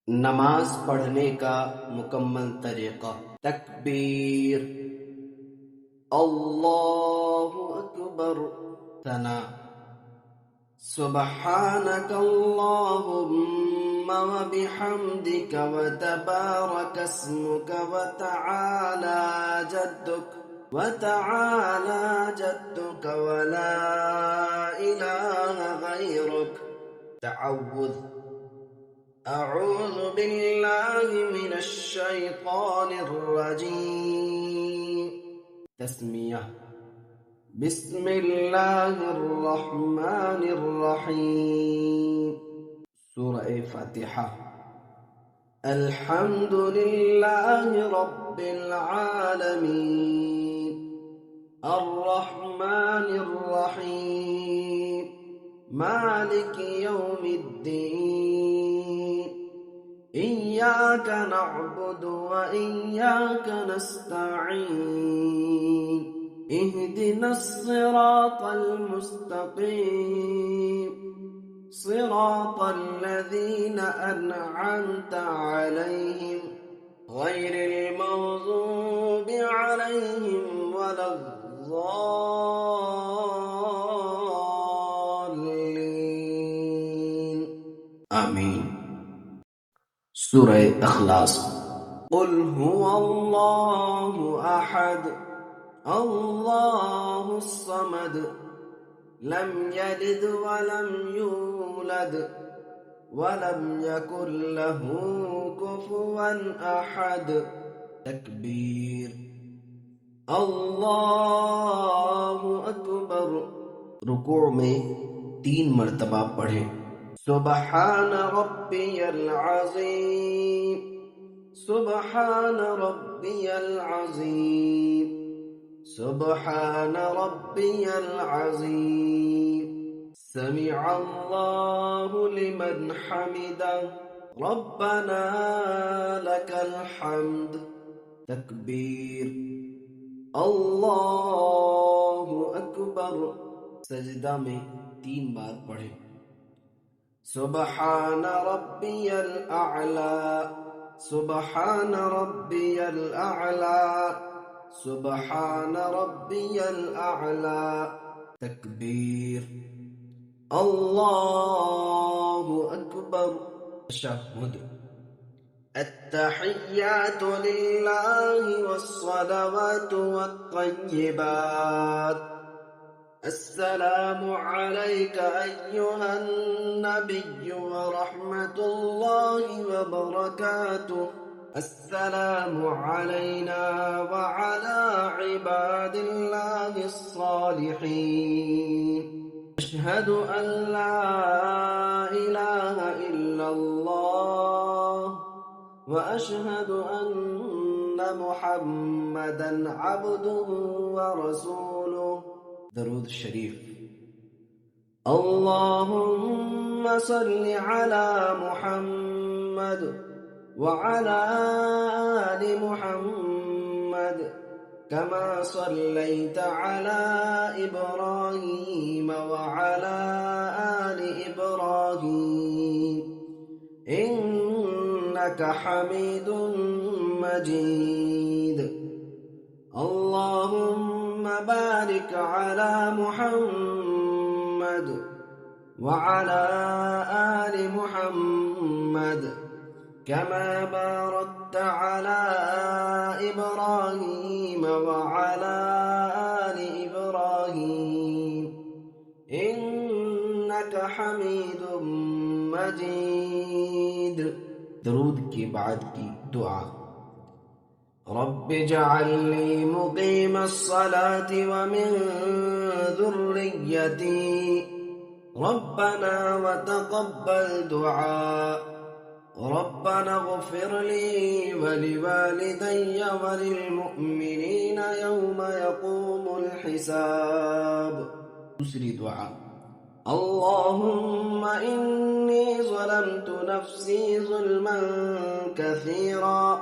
نماز پڑھنے کا مکمل طریقہ: تکبیر، اللہ اکبر، ثنا، سبحانک اللہم وبحمدک وتبارک اسمک وتعالی جدک ولا الہ غیرک. تعوذ: اعوذ باللہ من الشیطان الرجیم. تسمیہ: بسم اللہ الرحمن الرحیم. سورہ فاتحہ. الحمد للہ رب العالمین، الرحمن الرحیم، مالک یوم الدین، ایاک نعبد وإیاک نستعین، اہدنا الصراط المستقیم، صراط الذین انعمت علیہم غیر المغضوب علیہم ولا الضالین. آمین. سورہ اخلاص. قل هو اللہ احد اللہ الصمد لم یلد ولم یولد ولم یکن له کفوا احد. تکبیر، اللہ اکبر. رکوع میں 3 مرتبہ پڑھیں: سبحان ربی العظیم، سبحان ربی العظیم، سبحان ربی العظیم، سمع اللہ لمن حمدہ، ربنا لک الحمد. تکبیر، اللہ اکبر. سجدہ میں 3 بار پڑھیں: سبحان ربی الاعلی، سبحان ربی الاعلی، سبحان ربی الاعلی. تکبیر، اللہ اکبر. تشہد. التحیات للہ والصلوات والطیبات. السلام علیک ایہا النبی ورحمۃ اللہ وبرکاتہ. السلام علینا وعلی عباد اللہ الصالحین. اشہد ان لا الہ الا اللہ واشہد ان محمدا عبدہ ورسولہ. درود شریف. اللہم صل علی محمد وعلى آل محمد كما صليت على إبراهيم وعلى آل إبراهيم إنك حميد مجيد. اللهم بارك على محمد وعلى آل محمد كما باركت على إبراهيم وعلى آل إبراهيم إنك حميد مجيد. درود کے بعد کی دعا: رب اجعلني مقيم الصلاة ومن ذريتي ربنا وتقبل دعاء. ربنا اغفر لي ولوالدي وللمؤمنين يوم يقوم الحساب. دوسری دعا: اللهم إني ظلمت نفسي ظلما كثيرا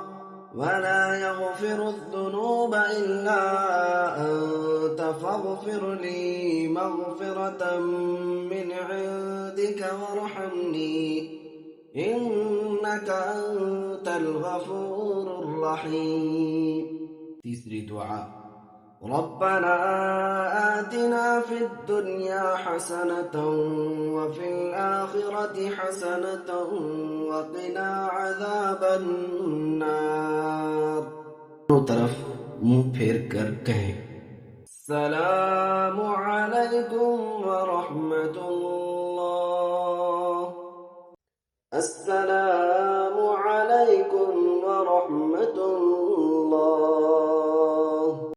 ولا يغفر الذنوب إلا أنت فاغفر لي مغفرة من عندك وارحمني إنك إنك أنت الغفور الرحيم. تیسری دعا، ربنا آتنا في الدنيا حسنة وفي الآخرة حسنة وقنا عذاب النار. دونوں طرف منہ پھیر کر کہیں السلام علیکم ورحمۃ اللہ. السلام